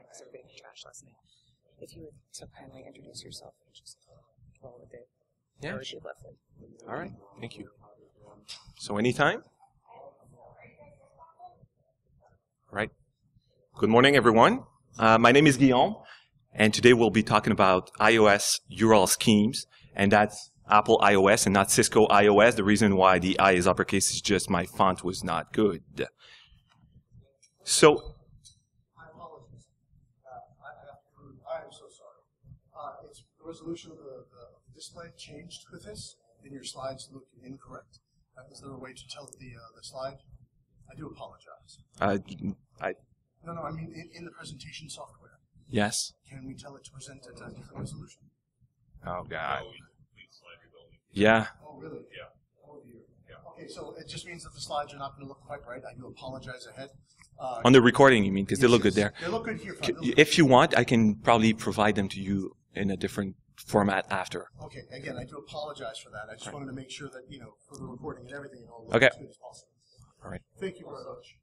because everybody had trash last night. If you would so kindly introduce yourself and just roll with it. Yeah. That would be lovely. All right. Thank you. So anytime? All right. Good morning, everyone. My name is Guillaume, and today we'll be talking about iOS URL schemes, and that's Apple iOS and not Cisco iOS. The reason why the I is uppercase is just my font was not good. So, I apologize. I am so sorry. It's the resolution of the display changed with this, and your slides look incorrect. Is there a way to tell the slide? I do apologize. No, I mean in the presentation software. Yes. Can we tell it to present at a different resolution? Oh, God. Yeah. Oh, really? Yeah. Oh, dear. Yeah. Okay, so it just means that the slides are not going to look quite right. I do apologize ahead. On the recording, you mean, because they look good there. They look good here. If you want, I can probably provide them to you in a different format after. Okay, again, I do apologize for that. I just wanted to make sure that, for the recording and everything, it all looks Okay. as good as possible. All right. Thank you very much.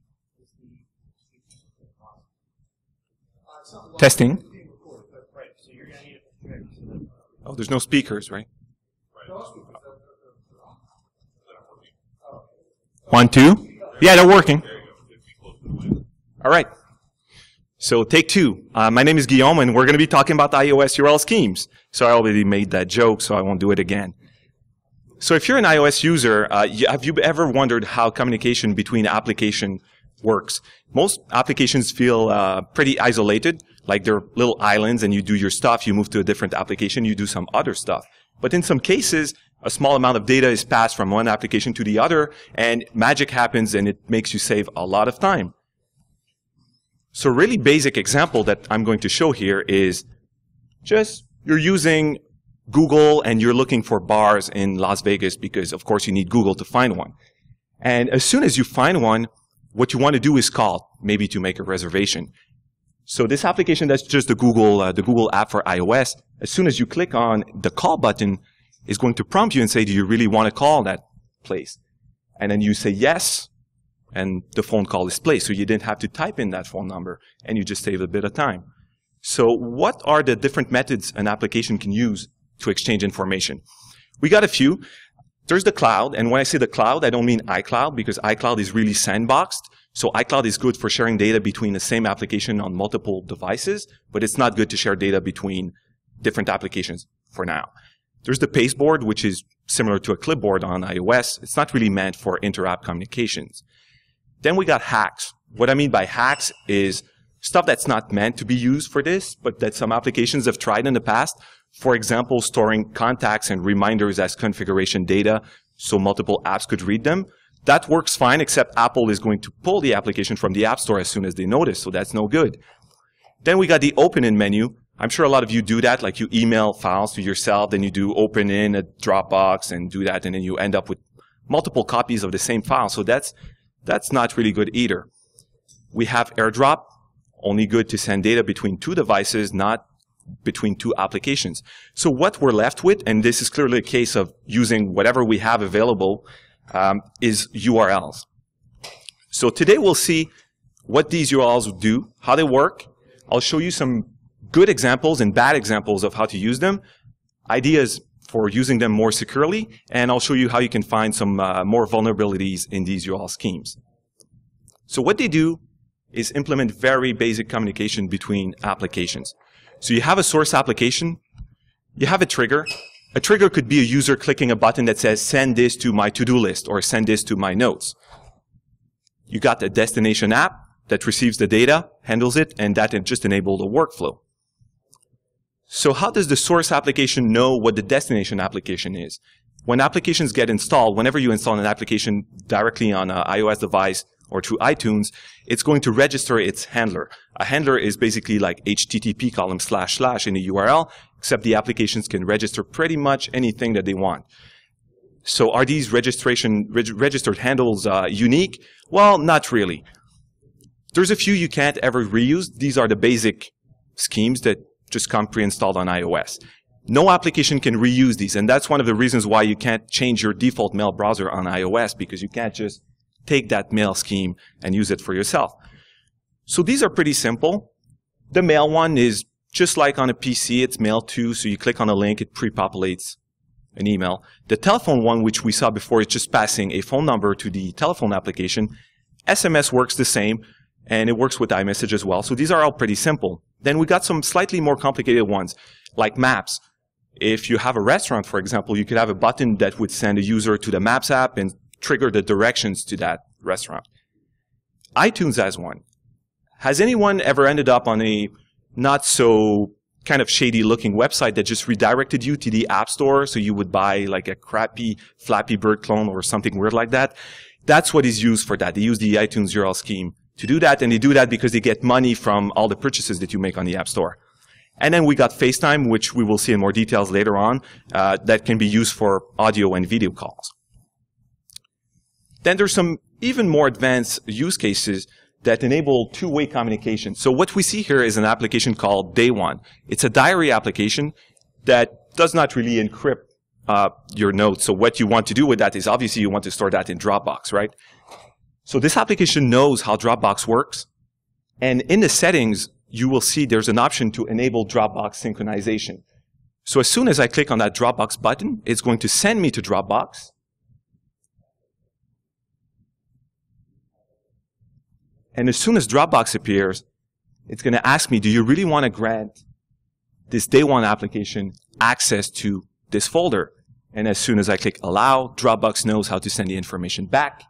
It's not live, Testing. it's being recorded, but- Right, so you're going to need a projector. Oh, there's no speakers, right? No, it's good. 1, 2. Yeah, they're working. All right. So take 2. My name is Guillaume, and we're going to be talking about iOS URL schemes. So I already made that joke, so I won't do it again. So if you're an iOS user, have you ever wondered how communication between application works? Most applications feel pretty isolated, like they're little islands, and you do your stuff, you move to a different application, you do some other stuff. But in some cases, a small amount of data is passed from one application to the other, and magic happens, and it makes you save a lot of time. So a really basic example that I'm going to show here is just you're using Google, and you're looking for bars in Las Vegas because, of course, you need Google to find one. And as soon as you find one, what you want to do is call, maybe to make a reservation. So this application, that's just the Google app for iOS. As soon as you click on the call button, it's going to prompt you and say, do you really want to call that place? And then you say yes, and the phone call is placed. So you didn't have to type in that phone number, and you just save a bit of time. So what are the different methods an application can use to exchange information? We got a few. There's the cloud, and when I say the cloud, I don't mean iCloud, because iCloud is really sandboxed. So iCloud is good for sharing data between the same application on multiple devices, but it's not good to share data between different applications for now. There's the pasteboard, which is similar to a clipboard on iOS. It's not really meant for inter-app communications. Then we got hacks. What I mean by hacks is stuff that's not meant to be used for this, but that some applications have tried in the past. For example, storing contacts and reminders as configuration data so multiple apps could read them. That works fine, except Apple is going to pull the application from the App Store as soon as they notice, so that's no good. Then we got the open in menu. I'm sure a lot of you do that, like you email files to yourself, then you do open in a Dropbox and do that, and then you end up with multiple copies of the same file. So that's not really good either. We have AirDrop, only good to send data between 2 devices, not between 2 applications. So what we're left with, and this is clearly a case of using whatever we have available, is URLs. So today we'll see what these URLs do, how they work. I'll show you some good examples and bad examples of how to use them, ideas for using them more securely, and I'll show you how you can find some more vulnerabilities in these URL schemes. So what they do is implement very basic communication between applications. So you have a source application, you have a trigger. A trigger could be a user clicking a button that says, send this to my to-do list or send this to my notes. You got a destination app that receives the data, handles it, and that just enables the workflow. So how does the source application know what the destination application is? When applications get installed, whenever you install an application directly on an iOS device or through iTunes, it's going to register its handler. A handler is basically like HTTP : / in a URL, except the applications can register pretty much anything that they want. So are these registered handles unique? Well, not really. There's a few you can't ever reuse. These are the basic schemes that just come pre-installed on iOS. No application can reuse these, and that's one of the reasons why you can't change your default mail browser on iOS, because you can't just take that mail scheme and use it for yourself. So these are pretty simple. The mail one is just like on a PC, it's mailed to, so you click on a link, it pre-populates an email. The telephone one, which we saw before, is just passing a phone number to the telephone application. SMS works the same, and it works with iMessage as well. So these are all pretty simple. Then we got some slightly more complicated ones, like maps. If you have a restaurant, for example, you could have a button that would send a user to the Maps app and trigger the directions to that restaurant. iTunes has one. Has anyone ever ended up on a not so kind of shady looking website that just redirected you to the App Store so you would buy like a crappy Flappy Bird clone or something weird like that? That's what is used for that. They use the iTunes URL scheme to do that, and they do that because they get money from all the purchases that you make on the App Store. And then we got FaceTime, which we will see in more details later on, that can be used for audio and video calls. Then there's some even more advanced use cases that enable two-way communication. So what we see here is an application called Day One. It's a diary application that does not really encrypt your notes. So what you want to do with that is obviously you want to store that in Dropbox, right? So this application knows how Dropbox works. And in the settings, you will see there's an option to enable Dropbox synchronization. So as soon as I click on that Dropbox button, it's going to send me to Dropbox. And as soon as Dropbox appears, it's going to ask me, do you really want to grant this Day One application access to this folder? And as soon as I click allow, Dropbox knows how to send the information back.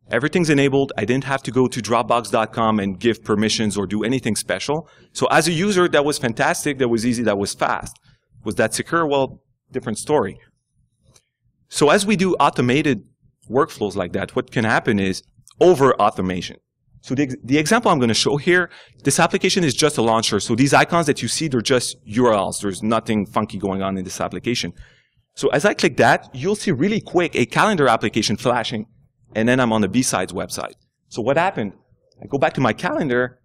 Everything's enabled. I didn't have to go to Dropbox.com and give permissions or do anything special. So as a user, that was fantastic. That was easy. That was fast. Was that secure? Well, different story. So as we do automated workflows like that, what can happen is over-automation. So the example I'm going to show here, this application is just a launcher. So these icons that you see, they're just URLs. There's nothing funky going on in this application. So as I click that, you'll see really quick a calendar application flashing. And then I'm on the BSides website. So what happened? I go back to my calendar,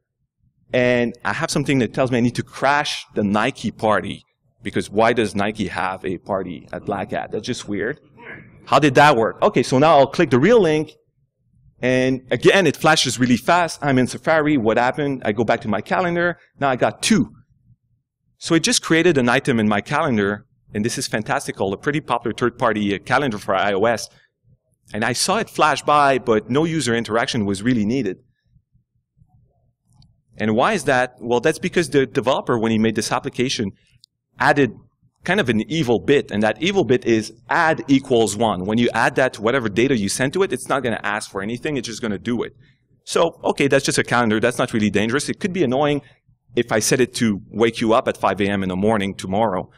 and I have something that tells me I need to crash the Nike party. Because why does Nike have a party at Black Hat? That's just weird. How did that work? Okay, so now I'll click the real link. And again, it flashes really fast. I'm in Safari. What happened? I go back to my calendar. Now I got 2. So it just created an item in my calendar. And this is fantastical, a pretty popular third-party calendar for iOS. And I saw it flash by, but no user interaction was really needed. And why is that? Well, that's because the developer, when he made this application, added kind of an evil bit. And that evil bit is add equals 1. When you add that to whatever data you send to it, it's not going to ask for anything. It's just going to do it. So, okay, that's just a calendar. That's not really dangerous. It could be annoying if I set it to wake you up at 5 a.m. in the morning tomorrow.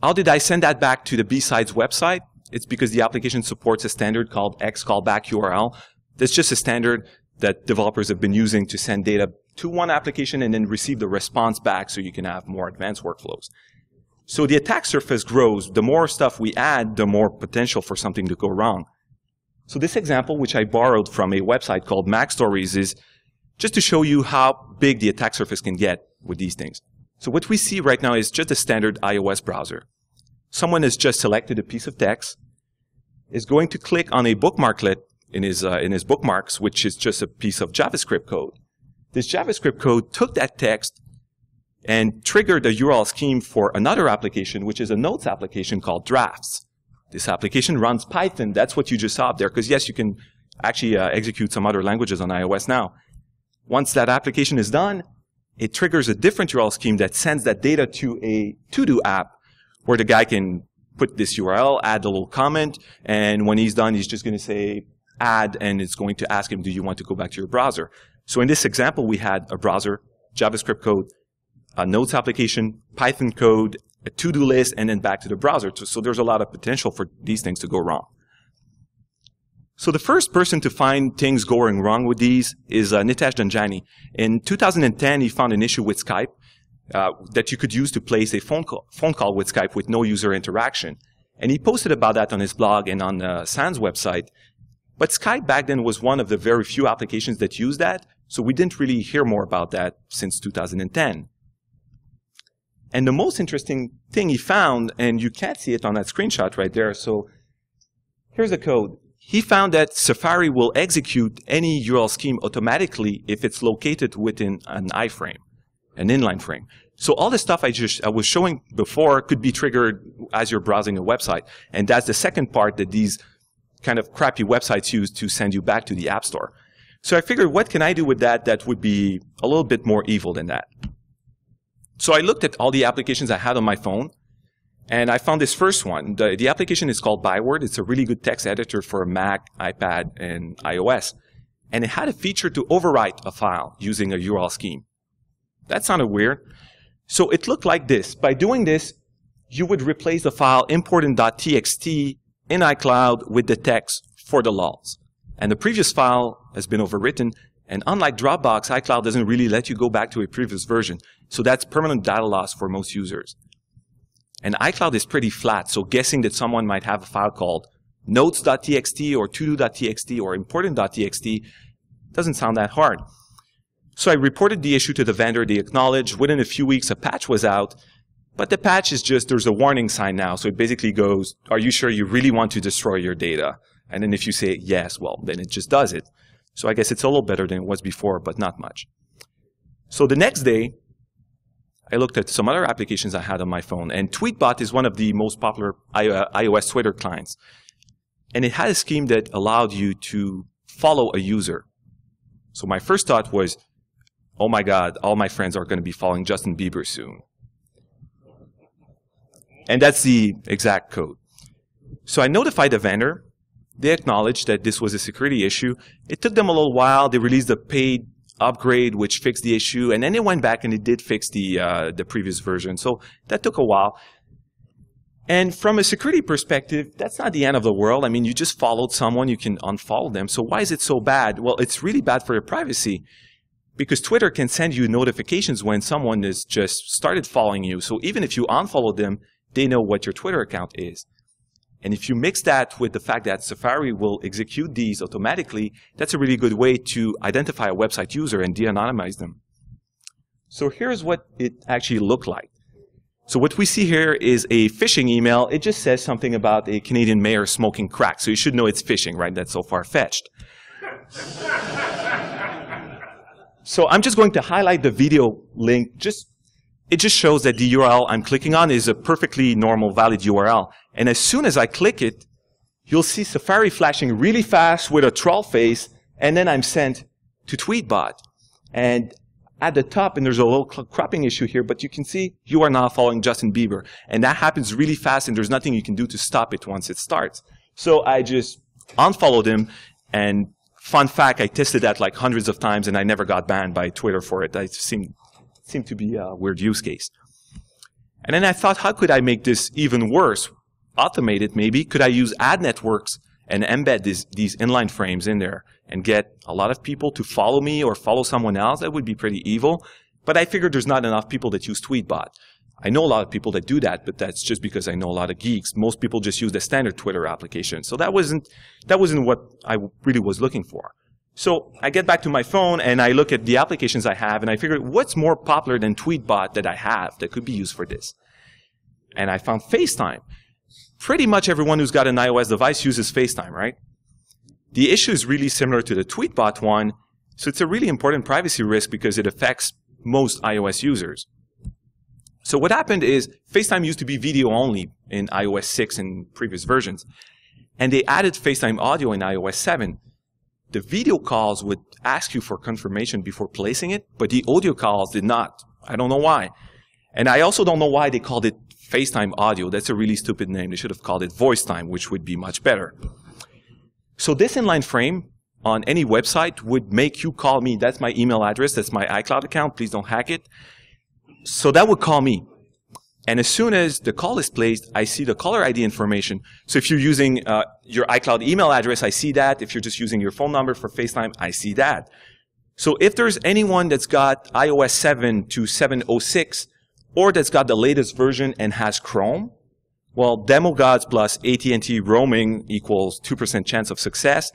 How did I send that back to the BSides website? It's because the application supports a standard called xCallbackURL. That's just a standard that developers have been using to send data to one application and then receive the response back so you can have more advanced workflows. So the attack surface grows. The more stuff we add, the more potential for something to go wrong. So this example, which I borrowed from a website called MacStories, is just to show you how big the attack surface can get with these things. So what we see right now is just a standard iOS browser. Someone has just selected a piece of text, is going to click on a bookmarklet in his bookmarks, which is just a piece of JavaScript code. This JavaScript code took that text and triggered a URL scheme for another application, which is a notes application called Drafts. This application runs Python. That's what you just saw up there, because yes, you can actually execute some other languages on iOS now. Once that application is done, it triggers a different URL scheme that sends that data to a to-do app where the guy can put this URL, add a little comment, and when he's done, he's just going to say add, and it's going to ask him, do you want to go back to your browser? So in this example, we had a browser, JavaScript code, a notes application, Python code, a to-do list, and then back to the browser. So there's a lot of potential for these things to go wrong. So the first person to find things going wrong with these is Nitesh Dhanjani. In 2010, he found an issue with Skype that you could use to place a phone call with Skype with no user interaction. And he posted about that on his blog and on Sans website. But Skype back then was one of the very few applications that used that, so we didn't really hear more about that since 2010. And the most interesting thing he found, and you can't see it on that screenshot right there, so here's the code. he found that Safari will execute any URL scheme automatically if it's located within an iframe, an inline frame. So all the stuff I was showing before could be triggered as you're browsing a website. And that's the second part that these kind of crappy websites use to send you back to the App Store. So I figured, what can I do with that that would be a little bit more evil than that? So I looked at all the applications I had on my phone, and I found this first one. The application is called Byword. It's a really good text editor for Mac, iPad, and iOS. And it had a feature to overwrite a file using a URL scheme. That sounded weird. So it looked like this. By doing this, you would replace the file important.txt in iCloud with the text for the lulz. And the previous file has been overwritten. And unlike Dropbox, iCloud doesn't really let you go back to a previous version. So that's permanent data loss for most users. And iCloud is pretty flat, so guessing that someone might have a file called notes.txt or to-do.txt or important.txt doesn't sound that hard. So I reported the issue to the vendor. They acknowledged. Within a few weeks, a patch was out. But the patch is just, there's a warning sign now. So it basically goes, are you sure you really want to destroy your data? And then if you say yes, well, then it just does it. So I guess it's a little better than it was before, but not much. So the next day, I looked at some other applications I had on my phone, and Tweetbot is one of the most popular iOS Twitter clients. And it had a scheme that allowed you to follow a user. So my first thought was, oh my God, all my friends are going to be following Justin Bieber soon. And that's the exact code. So I notified the vendor. They acknowledged that this was a security issue. It took them a little while. They released a paid upgrade which fixed the issue, and then they went back and it did fix the previous version. So that took a while. And from a security perspective, that's not the end of the world. I mean, you just followed someone, you can unfollow them. So why is it so bad? Well, it's really bad for your privacy because Twitter can send you notifications when someone has just started following you. So even if you unfollow them, they know what your Twitter account is. And if you mix that with the fact that Safari will execute these automatically, that's a really good way to identify a website user and de-anonymize them. So here's what it actually looked like. So what we see here is a phishing email. It just says something about a Canadian mayor smoking crack. So you should know it's phishing, right? That's so far-fetched. So I'm just going to highlight the video link. It just shows that the URL I'm clicking on is a perfectly normal, valid URL. And as soon as I click it, you'll see Safari flashing really fast with a troll face, and then I'm sent to Tweetbot. And at the top, and there's a little cropping issue here, but you can see you are now following Justin Bieber. And that happens really fast, and there's nothing you can do to stop it once it starts. So I just unfollowed him, and fun fact, I tested that like hundreds of times, and I never got banned by Twitter for it. It seemed to be a weird use case. And then I thought, how could I make this even worse? Automate it, maybe. Could I use ad networks and embed these inline frames in there and get a lot of people to follow me or follow someone else? That would be pretty evil. But I figured there's not enough people that use Tweetbot. I know a lot of people that do that, but that's just because I know a lot of geeks. Most people just use the standard Twitter application. So that wasn't what I really was looking for. So I get back to my phone and I look at the applications I have and I figured, what's more popular than Tweetbot that I have that could be used for this? And I found Facetime. Pretty much everyone who's got an iOS device uses Facetime, right? The issue is really similar to the Tweetbot one, so it's a really important privacy risk because it affects most iOS users. So what happened is Facetime used to be video only in iOS 6 and previous versions, and they added Facetime audio in iOS 7. The video calls would ask you for confirmation before placing it, but the audio calls did not. I don't know why. And I also don't know why they called it Facetime audio. That's a really stupid name. They should have called it VoiceTime, which would be much better. So this inline frame on any website would make you call me. That's my email address. That's my iCloud account. Please don't hack it. So that would call me. And as soon as the call is placed, I see the caller ID information. So if you're using your iCloud email address, I see that. If you're just using your phone number for FaceTime, I see that. So if there's anyone that's got iOS 7 to 7.06, or that's got the latest version and has Chrome, well, demo gods plus AT&T roaming equals 2% chance of success.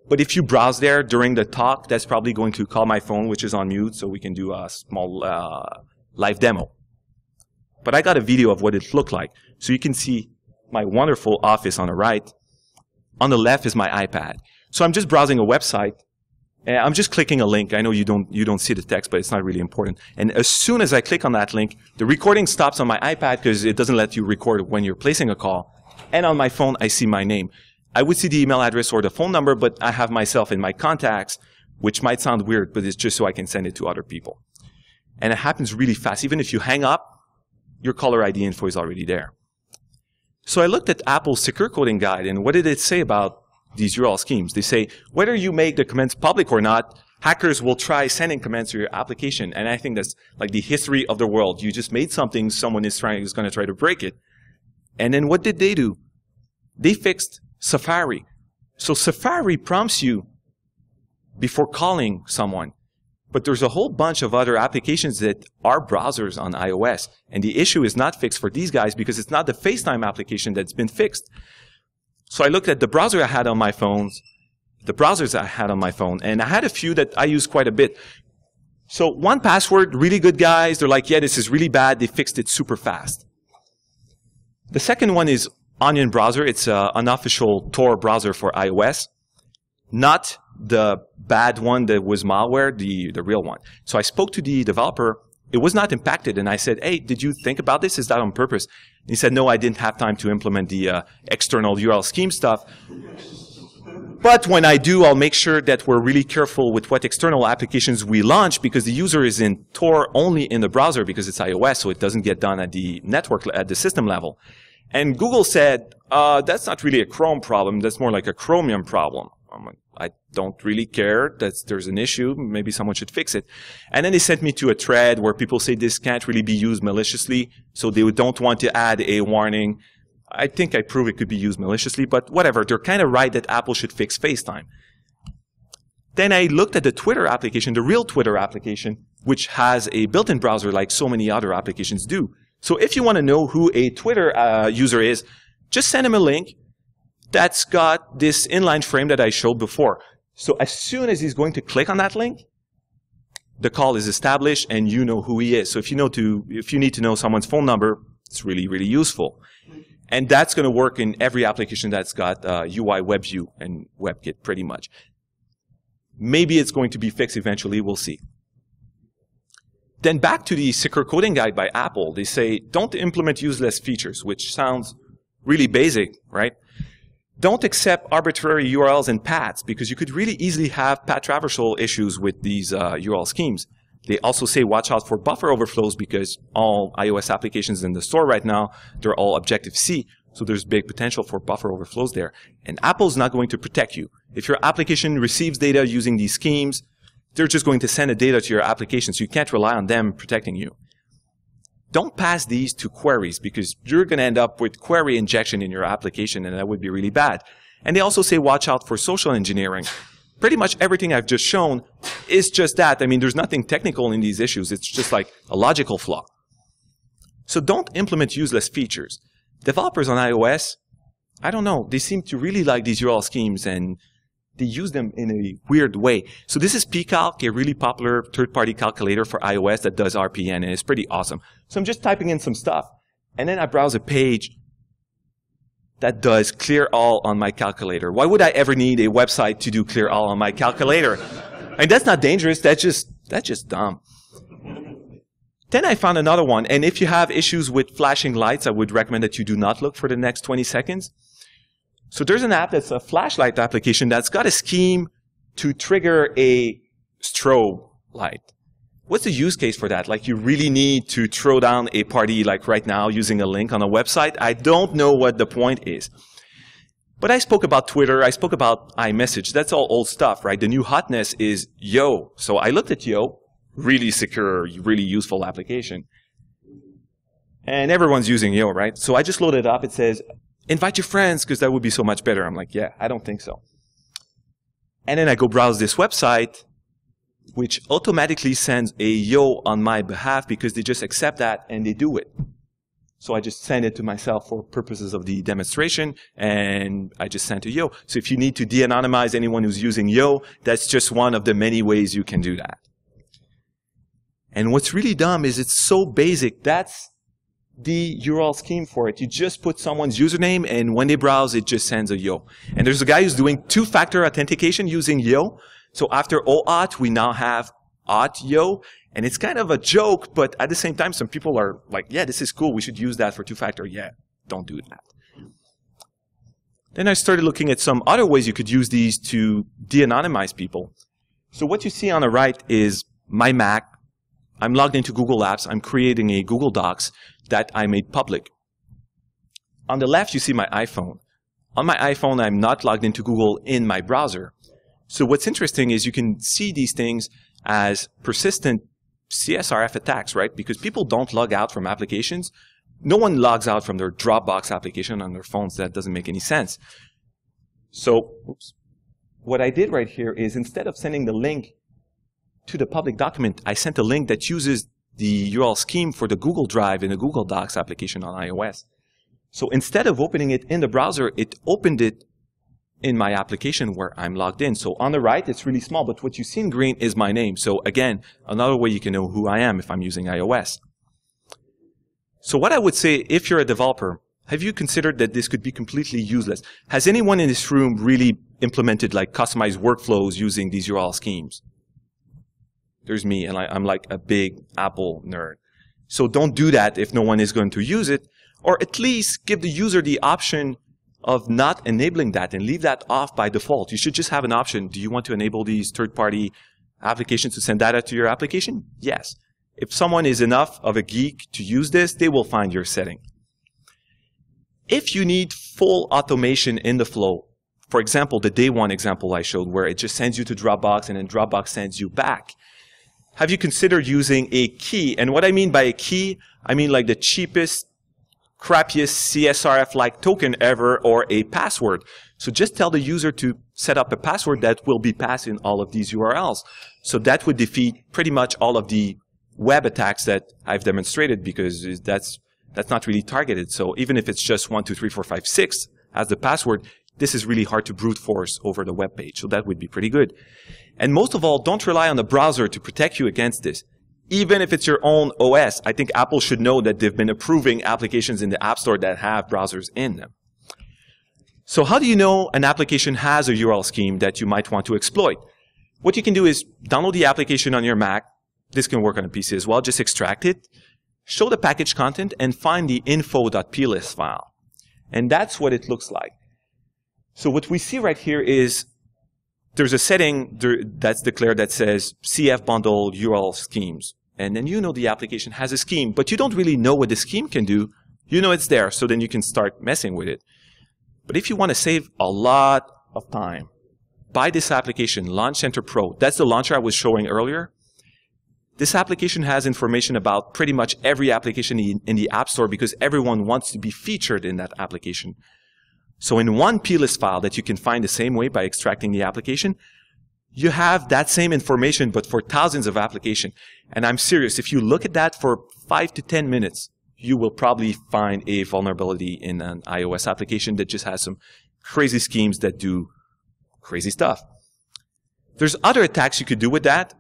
But if you browse there during the talk, that's probably going to call my phone, which is on mute, so we can do a small live demo. But I got a video of what it looked like. So you can see my wonderful office on the right. On the left is my iPad. So I'm just browsing a website. And I'm just clicking a link. I know you don't see the text, but it's not really important. And as soon as I click on that link, the recording stops on my iPad because it doesn't let you record when you're placing a call. And on my phone, I see my name. I would see the email address or the phone number, but I have myself in my contacts, which might sound weird, but it's just so I can send it to other people. And it happens really fast. Even if you hang up, your caller ID info is already there. So I looked at Apple's secure coding guide, and what did it say about these URL schemes? They say, whether you make the comments public or not, hackers will try sending comments to your application. And I think that's like the history of the world. You just made something, someone is going to try to break it. And then what did they do? They fixed Safari. So Safari prompts you before calling someone. But there's a whole bunch of other applications that are browsers on iOS. And the issue is not fixed for these guys because it's not the FaceTime application that's been fixed. So I looked at the browser I had on my phones, the browsers I had on my phone, and I had a few that I use quite a bit. So 1Password, really good guys. They're like, yeah, this is really bad. They fixed it super fast. The second one is Onion Browser. It's an unofficial Tor browser for iOS, not the bad one that was malware, the real one. So I spoke to the developer. It was not impacted, and I said, hey, did you think about this? Is that on purpose? And he said, no, I didn't have time to implement the external URL scheme stuff. But when I do, I'll make sure that we're really careful with what external applications we launch because the user is in Tor only in the browser because it's iOS, so it doesn't get done at the network, at the system level. And Google said, that's not really a Chrome problem. That's more like a Chromium problem. I'm like, I don't really care that there's an issue. Maybe someone should fix it. And then they sent me to a thread where people say this can't really be used maliciously, so they don't want to add a warning. I think I prove it could be used maliciously, but whatever. They're kind of right that Apple should fix FaceTime. Then I looked at the Twitter application, the real Twitter application, which has a built-in browser like so many other applications do. So if you want to know who a Twitter user is, just send him a link that's got this inline frame that I showed before. So as soon as he's going to click on that link, the call is established and you know who he is. So if you need to know someone's phone number, it's really, really useful. And that's going to work in every application that's got UI WebView and WebKit pretty much. Maybe it's going to be fixed eventually, we'll see. Then back to the secure coding guide by Apple. They say, don't implement useless features, which sounds really basic, right? Don't accept arbitrary URLs and paths, because you could really easily have path traversal issues with these URL schemes. They also say watch out for buffer overflows, because all iOS applications in the store right now, they're all Objective-C, so there's big potential for buffer overflows there. And Apple's not going to protect you. If your application receives data using these schemes, they're just going to send the data to your application, so you can't rely on them protecting you. Don't pass these to queries, because you're going to end up with query injection in your application, and that would be really bad. And they also say watch out for social engineering. Pretty much everything I've just shown is just that. I mean, there's nothing technical in these issues. It's just like a logical flaw. So don't implement useless features. Developers on iOS, I don't know, they seem to really like these URL schemes, and they use them in a weird way. So this is pcalc, a really popular third-party calculator for iOS that does RPN, and it's pretty awesome. So I'm just typing in some stuff, and then I browse a page that does clear all on my calculator. Why would I ever need a website to do clear all on my calculator? And that's not dangerous, that's just dumb. Then I found another one, and if you have issues with flashing lights, I would recommend that you do not look for the next 20 seconds. So there's an app that's a flashlight application that's got a scheme to trigger a strobe light. What's the use case for that? Like, you really need to throw down a party like right now using a link on a website? I don't know what the point is. But I spoke about Twitter, I spoke about iMessage. That's all old stuff, right? The new hotness is Yo. So I looked at Yo, really secure, really useful application. And everyone's using Yo, right? So I just loaded it up. It says, invite your friends, because that would be so much better. I'm like, yeah, I don't think so. And then I go browse this website, which automatically sends a Yo on my behalf, because they just accept that and they do it. So I just send it to myself for purposes of the demonstration, and I just sent a Yo. So if you need to de-anonymize anyone who's using Yo, that's just one of the many ways you can do that. And what's really dumb is it's so basic. That's the URL scheme for it. You just put someone's username, and when they browse, it just sends a yo. And there's a guy who's doing two-factor authentication using yo. So after OAuth, we now have auth yo. And it's kind of a joke, but at the same time, some people are like, yeah, this is cool. We should use that for two-factor. Yeah, don't do that. Then I started looking at some other ways you could use these to de-anonymize people. So what you see on the right is my Mac. I'm logged into Google Apps. I'm creating a Google Docs that I made public. On the left, you see my iPhone. On my iPhone, I'm not logged into Google in my browser. So what's interesting is you can see these things as persistent CSRF attacks, right? Because people don't log out from applications. No one logs out from their Dropbox application on their phones. That doesn't make any sense. So what I did right here is instead of sending the link to the public document, I sent a link that uses the URL scheme for the Google Drive in the Google Docs application on iOS. So instead of opening it in the browser, it opened it in my application where I'm logged in. So on the right, it's really small, but what you see in green is my name. So again, another way you can know who I am if I'm using iOS. So what I would say, if you're a developer, have you considered that this could be completely useless? Has anyone in this room really implemented like customized workflows using these URL schemes? There's me, and I'm like a big Apple nerd. So don't do that if no one is going to use it, or at least give the user the option of not enabling that and leave that off by default. You should just have an option. Do you want to enable these third-party applications to send data to your application? Yes. If someone is enough of a geek to use this, they will find your setting. If you need full automation in the flow, for example, the day one example I showed where it just sends you to Dropbox and then Dropbox sends you back, have you considered using a key? And what I mean by a key, I mean like the cheapest, crappiest CSRF-like token ever, or a password. So just tell the user to set up a password that will be passed in all of these URLs. So that would defeat pretty much all of the web attacks that I've demonstrated, because that's not really targeted. So even if it's just 1, 2, 3, 4, 5, 6 as the password, this is really hard to brute force over the web page. So that would be pretty good. And most of all, don't rely on the browser to protect you against this. Even if it's your own OS, I think Apple should know that they've been approving applications in the App Store that have browsers in them. So how do you know an application has a URL scheme that you might want to exploit? What you can do is download the application on your Mac. This can work on a PC as well. Just extract it, show the package content, and find the info.plist file. And that's what it looks like. So what we see right here is there's a setting that's declared that says CF bundle URL schemes. And then you know the application has a scheme, but you don't really know what the scheme can do. You know it's there, so then you can start messing with it. But if you want to save a lot of time, buy this application, Launch Center Pro. That's the launcher I was showing earlier. This application has information about pretty much every application in the App Store because everyone wants to be featured in that application. So in one plist file that you can find the same way by extracting the application, you have that same information but for thousands of applications. And I'm serious, if you look at that for 5 to 10 minutes, you will probably find a vulnerability in an iOS application that just has some crazy schemes that do crazy stuff. There's other attacks you could do with that.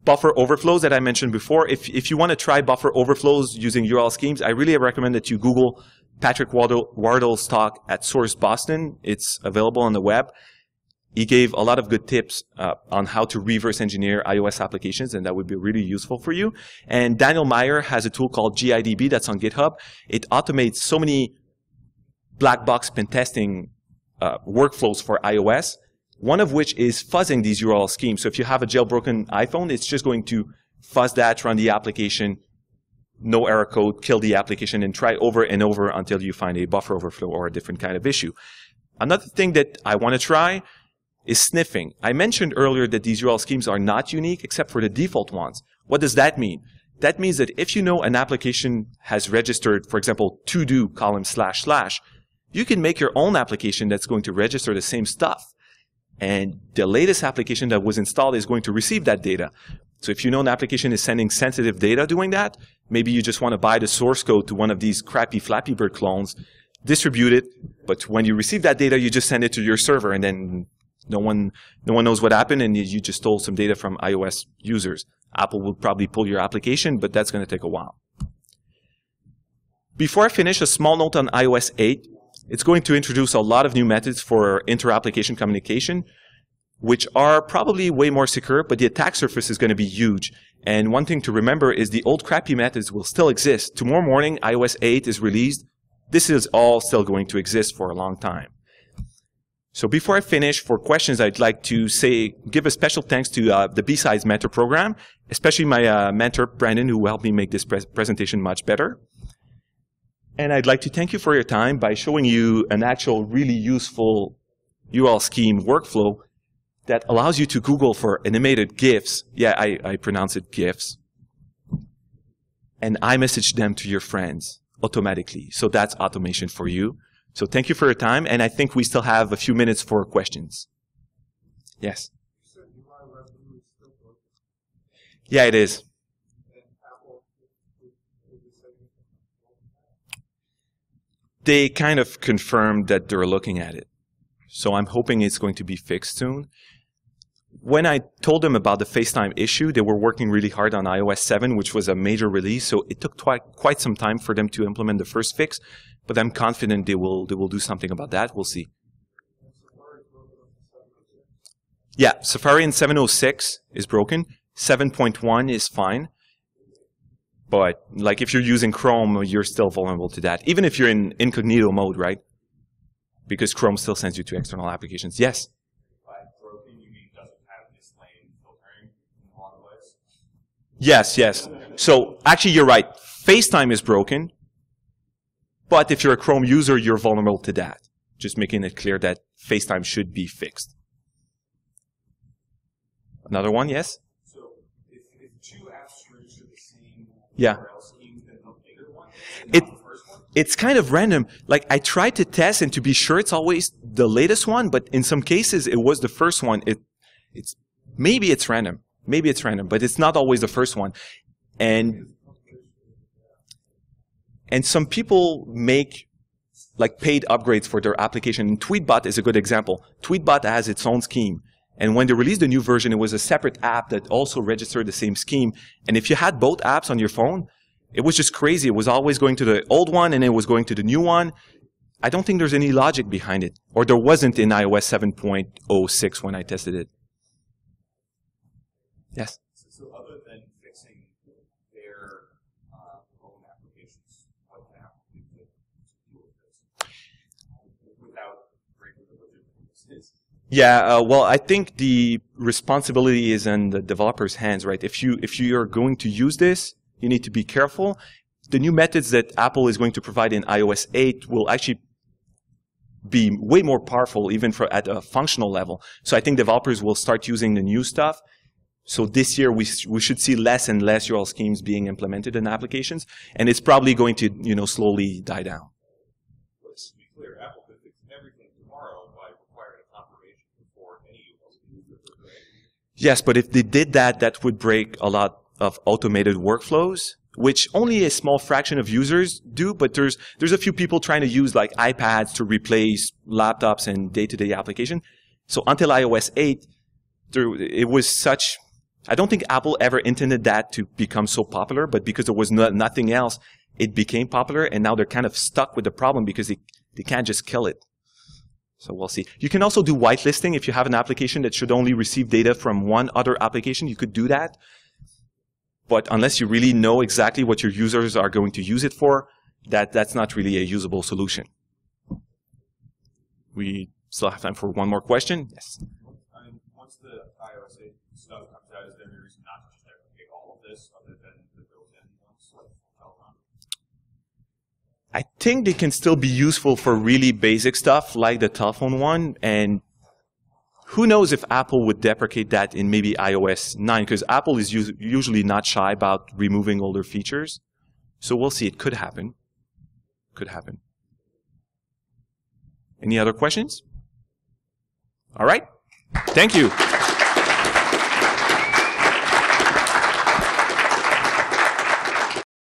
Buffer overflows that I mentioned before. If you want to try buffer overflows using URL schemes, I really recommend that you Google Patrick Wardle's talk at Source Boston. It's available on the web. He gave a lot of good tips on how to reverse engineer iOS applications, and that would be really useful for you. And Daniel Meyer has a tool called GIDB that's on GitHub. It automates so many black box pen testing workflows for iOS, one of which is fuzzing these URL schemes. So if you have a jailbroken iPhone, it's just going to fuzz that, run the application, no error code, kill the application, and try over and over until you find a buffer overflow or a different kind of issue. Another thing that I want to try is sniffing. I mentioned earlier that these URL schemes are not unique except for the default ones. What does that mean? That means that if you know an application has registered, for example, to-do column // you can make your own application that's going to register the same stuff. And the latest application that was installed is going to receive that data. So if you know an application is sending sensitive data doing that, maybe you just want to buy the source code to one of these crappy Flappy Bird clones, distribute it, but when you receive that data, you just send it to your server, and then no one knows what happened, and you just stole some data from iOS users. Apple will probably pull your application, but that's going to take a while. Before I finish, a small note on iOS 8. It's going to introduce a lot of new methods for inter-application communication, which are probably way more secure, but the attack surface is going to be huge. And one thing to remember is the old crappy methods will still exist. Tomorrow morning, iOS 8 is released. This is all still going to exist for a long time. So before I finish, for questions, I'd like to give a special thanks to the BSides mentor program, especially my mentor, Brandon, who helped me make this presentation much better. And I'd like to thank you for your time by showing you an actual really useful URL scheme workflow that allows you to Google for animated GIFs. Yeah, I pronounce it GIFs. And iMessage them to your friends automatically. So that's automation for you. So thank you for your time, and I think we still have a few minutes for questions. Yes? Yeah, it is. They kind of confirmed that they're looking at it. So I'm hoping it's going to be fixed soon. When I told them about the Facetime issue, they were working really hard on iOS 7, which was a major release. So it took quite some time for them to implement the first fix. But I'm confident they will do something about that. We'll see. Yeah, Safari in 7.06 is broken. 7.1 is fine. But like if you're using Chrome, you're still vulnerable to that. Even if you're in incognito mode, right? Because Chrome still sends you to external applications. Yes? By broken, you mean doesn't have this lane filtering in a lot of ways? Yes, yes. So actually, you're right. FaceTime is broken. But if you're a Chrome user, you're vulnerable to that. Just making it clear that FaceTime should be fixed. Another one, yes? So if two apps reach the same Yeah. URL scheme, then the bigger one, It's kind of random. Like I tried to test and to be sure it's always the latest one, but in some cases it was the first one. Maybe it's random. Maybe it's random, but it's not always the first one. And some people make like paid upgrades for their application. And Tweetbot is a good example. Tweetbot has its own scheme. And when they released the new version, it was a separate app that also registered the same scheme. And if you had both apps on your phone, it was just crazy. It was always going to the old one and it was going to the new one. I don't think there's any logic behind it. Or there wasn't in iOS 7.06 when I tested it. Yes? So other than fixing their own applications, what can Apple do to deal with this without breaking the legitimacy? Yeah, well, I think the responsibility is in the developer's hands, right? If you're going to use this, you need to be careful. The new methods that Apple is going to provide in iOS 8 will actually be way more powerful, even at a functional level. So I think developers will start using the new stuff. So this year we should see less and less URL schemes being implemented in applications, and it's probably going to slowly die down. Let's be clear, Apple could fix everything tomorrow by requiring a confirmation before any URL scheme is right? Yes, but if they did that, that would break a lot of automated workflows, which only a small fraction of users do, but there's a few people trying to use like iPads to replace laptops and day-to-day application. So until iOS 8, it was such... I don't think Apple ever intended that to become so popular, but because there was nothing else, it became popular, and now they're kind of stuck with the problem because they can't just kill it. So we'll see. You can also do whitelisting. If you have an application that should only receive data from one other application, you could do that. But unless you really know exactly what your users are going to use it for, that's not really a usable solution. We still have time for one more question. Yes. Once the iOS 8 stuff comes out, is there any reason not to just deprecate all of this other than the built-in ones like Telephone? I think they can still be useful for really basic stuff like the telephone one, and who knows if Apple would deprecate that in maybe iOS 9, because Apple is usually not shy about removing older features. So we'll see. It could happen. Could happen. Any other questions? All right. Thank you.